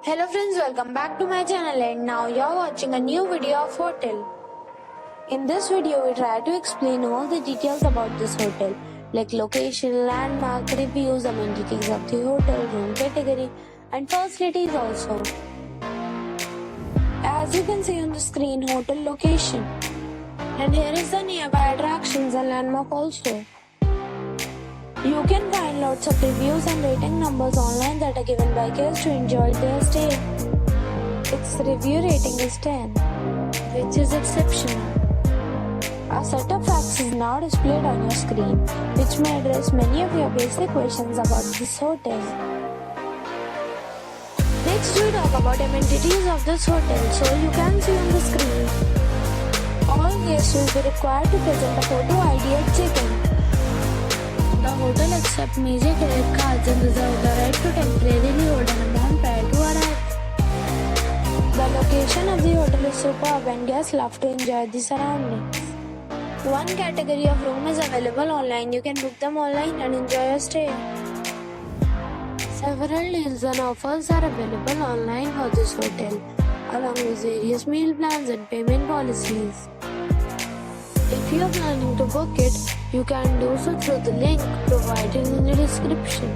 Hello friends, welcome back to my channel and now you're watching a new video of hotel. In this video, we try to explain all the details about this hotel like location, landmark, reviews, amenities of the hotel, room category and facilities also. As you can see on the screen, hotel location. And here is the nearby attractions and landmark also. You can find lots of reviews and rating numbers online that are given by guests to enjoy their stay. Its review rating is 10, which is exceptional. A set of facts is now displayed on your screen, which may address many of your basic questions about this hotel. Next, we talk about amenities of this hotel. So you can see on the screen. All guests will be required to present a photo ID at check-in. The hotel accepts major credit cards and reserves the right to temporarily hold an amount prior to arrival. The location of the hotel is superb and guests love to enjoy the surroundings. One category of room is available online. You can book them online and enjoy your stay. Several deals and offers are available online for this hotel, along with various meal plans and payment policies. If you are planning to book it, you can do so through the link provided in the description.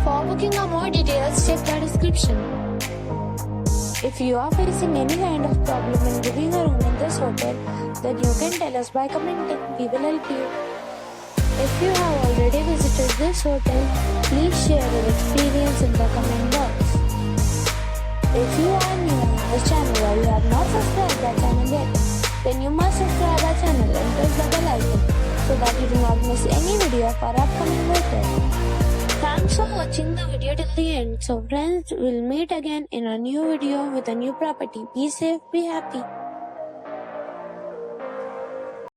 For booking or more details, check the description. If you are facing any kind of problem in booking a room in this hotel, then you can tell us by commenting. We will help you. If you have already visited this hotel, please share your experience in the comment box. If you are new on this channel or you have not subscribed our channel yet, then you must subscribe our channel and press the bell icon so that you do not miss any video of our upcoming hotel. Thanks for watching the video till the end. So friends, we'll meet again in a new video with a new property. Be safe, be happy.